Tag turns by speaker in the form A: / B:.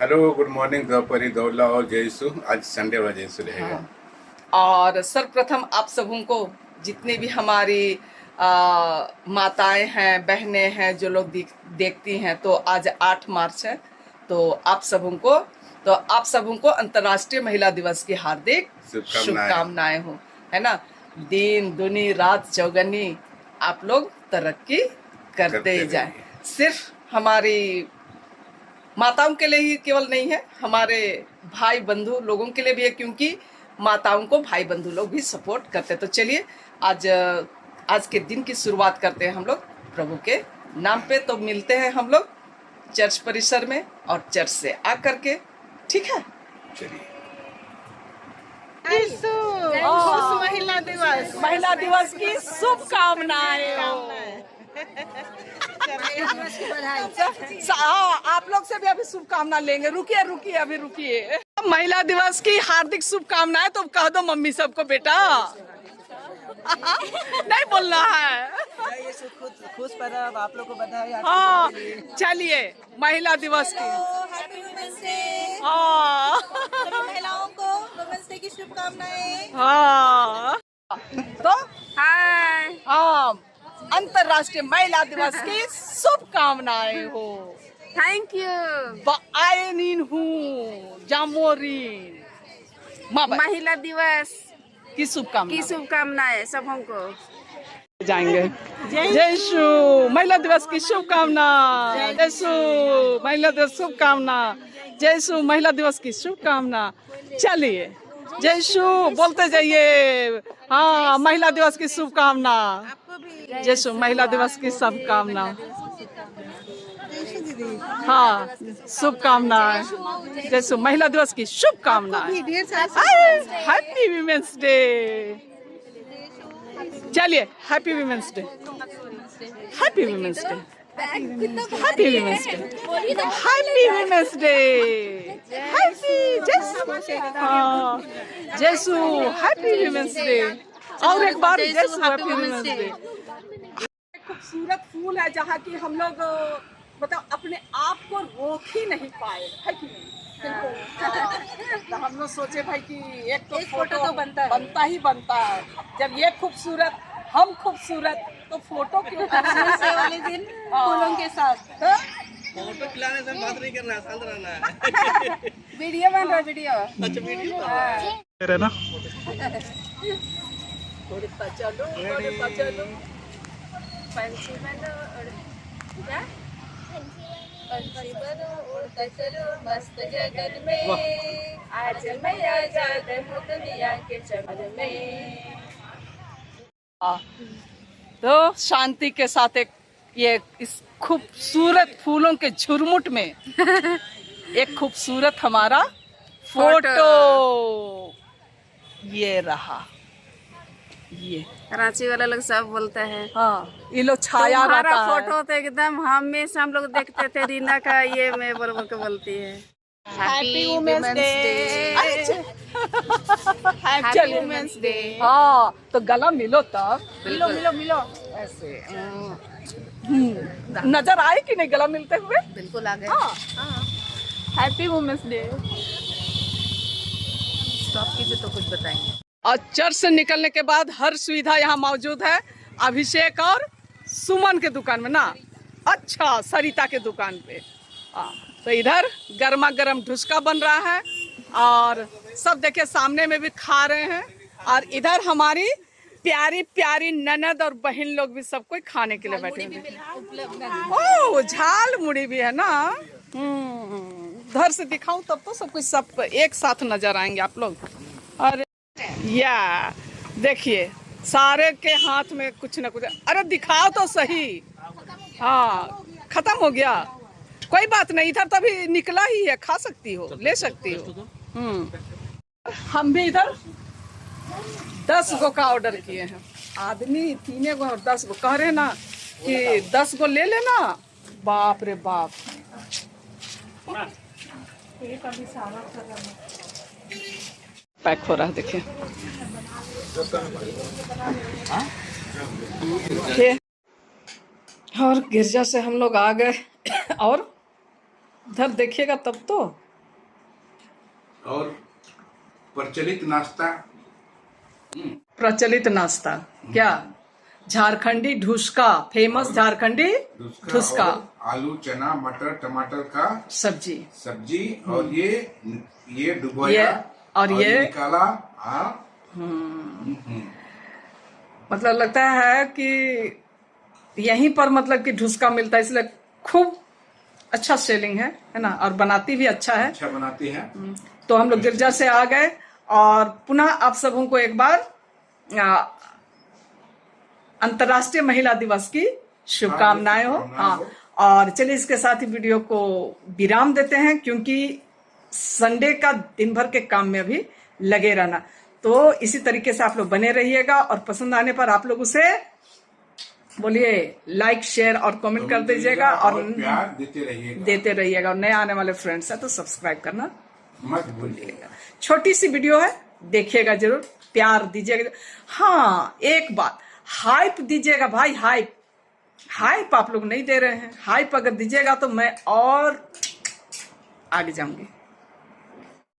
A: Hello, good morning, Draupadi Daula और जयसु। आज Sunday वाला जयसु रहेगा।
B: और सर्वप्रथम आप सबों को, जितने भी हमारी माताएं हैं, बहनें हैं, जो लोग देखती हैं, तो आज 8 मार्च है। तो आप सबों को अंतर्राष्ट्रीय महिला दिवस की हार्दिक शुभकामनाएं हो, है ना। दिन दुनी रात चौगनी आप लोग तरक्की करते ही जाए। सिर्फ हमारी माताओं के लिए ही केवल नहीं है, हमारे भाई बंधु लोगों के लिए भी है, क्योंकि माताओं को भाई बंधु लोग भी सपोर्ट करते हैं। तो चलिए आज के दिन की शुरुआत करते हैं हम लोग प्रभु के नाम पे। तो मिलते हैं हम लोग चर्च परिसर में और चर्च से आकर के, ठीक है।
A: चलिए।
B: महिला दिवस की शुभकामनाएं हो। आप लोग से भी अभी शुभकामना लेंगे। रुकिए अभी रुकिए। महिला दिवस की हार्दिक शुभकामनाएं तो कह दो मम्मी सबको बेटा। नहीं बोलना है।
C: खुश पर्व, आप लोग को बधाई।
B: हाँ, चलिए महिला दिवस की
D: महिलाओं को वुमेन्स डे की शुभकामनाएं।
B: हाँ, तो हाँ, अंतर्राष्ट्रीय महिला दिवस की शुभकामनाएं हो।
D: Thank you.
B: आयनीन हूँ जामोरीन।
D: महिला दिवस
B: की
D: शुभकामनाएं सबों को
B: जाएंगे। जयशु महिला दिवस की शुभकामना। जयशु महिला दिवस शुभकामना। जयशु महिला दिवस की शुभकामना। चलिए जयशु बोलते जाइए। हाँ, महिला दिवस की शुभकामना। जयशु महिला दिवस की शुभकामना। हाँ, शुभकामना। जयशु महिला दिवस की शुभकामना। Happy women's day. चलिए happy women's day. Happy women's day. Happy women's day. Happy women's day. Happy जयसु हैप्पी वीमेंस डे। और एक बार जयसु हैप्पी वीमेंस डे। खूबसूरत फूल है जहाँ की हम लोग मतलब अपने आप को रोक ही नहीं पाए, है कि नहीं। तो हम लोग सोचे भाई कि एक फोटो तो बनता है। जब ये खूबसूरत हम खूबसूरत तो फोटो क्यों
D: से वाले दिन फूलों के साथ
C: फोटो खिलाने से बात नहीं करना, शांत रहना है।
D: वीडियो बन रहा है। वीडियो
C: अच्छा, वीडियो
B: है ना। चलो
D: पंछी बनो क्या? पंछी बनो उड़ता चलो मस्त जगत में। आज मैं आजाद हूँ दुनिया के चमन में।
B: तो शांति के साथ ये इस खूबसूरत फूलों के झुरमुट में एक खूबसूरत हमारा फोटो ये रहा। ये
D: कराची वाला लोग सब बोलता है।
B: हाँ, ये लोग छाया
D: हमारा
B: रहता है।
D: फोटो तो एकदम हमेशा हम लोग देखते थे। रीना का ये मैं बोल के बोलती है happy women's day. Happy women's day.
B: हाँ, तो गला मिलो तब।
D: मिलो
B: ऐसे नजर आए कि नहीं गला मिलते हुए।
D: बिल्कुल आ गए।
B: Happy women's day.
D: स्टॉप कीजिए तो कुछ बताएंगे।
B: और चर्च से निकलने के बाद हर सुविधा यहाँ मौजूद है। अभिषेक और सुमन के दुकान में ना। अच्छा, सरिता के दुकान पे। तो इधर गर्मा गर्म ढुसका बन रहा है और सब देखिए सामने में भी खा रहे हैं। और इधर हमारी प्यारी प्यारी ननद और बहन लोग भी सब कोई खाने के लिए बैठे हैं। ओह, झाल मुड़ी भी है ना। उधर से दिखाऊं तब तो सब कुछ सब एक साथ नजर आएंगे आप लोग। और या देखिए सारे के हाथ में कुछ ना कुछ। अरे दिखाओ तो सही। हाँ, खत्म हो गया। कोई बात नहीं, इधर तो अभी निकला ही है, खा सकती हो, ले सकती हो। हम भी इधर 10 गो का ऑर्डर किए हैं। आदमी 3 गो और 10 गो कह रहे ना कि 10 गो ले लेना। बाप रे बाप। पैक हो रहा है देखिए। और गिरजा से हम लोग आ गए और इधर देखिएगा तब तो
A: और प्रचलित नाश्ता
B: प्रचलित नाश्ता क्या? झारखंडी ढुसका, फेमस झारखंडी ढुसका,
A: और आलू चना मटर टमाटर का
B: सब्जी
A: और ये डुबोया
B: ये और ये
A: निकाला।
B: मतलब लगता है कि यहीं पर मतलब कि ढुसका मिलता है, इसलिए खूब अच्छा सेलिंग है ना, और बनाती भी अच्छा है।
A: अच्छा बनाती है।
B: तो हम लोग गिरजा से आ गए और पुनः आप सबों को एक बार अंतर्राष्ट्रीय महिला दिवस की शुभकामनाएं हो। हाँ, और चलिए इसके साथ ही वीडियो को विराम देते हैं, क्योंकि संडे का दिन भर के काम में अभी लगे रहना। तो इसी तरीके से आप लोग बने रहिएगा और पसंद आने पर आप लोग उसे बोलिए लाइक शेयर और कमेंट कर दीजिएगा और
A: प्यार देते रहिएगा।
B: और नए आने वाले फ्रेंड्स है तो सब्सक्राइब करना
A: मत भूलिएगा।
B: छोटी सी वीडियो है, देखिएगा जरूर, प्यार दीजिएगा। हाँ, एक बात, हाइप दीजिएगा भाई, हाइप आप लोग नहीं दे रहे हैं। हाइप अगर दीजिएगा तो मैं और आगे जाऊंगी।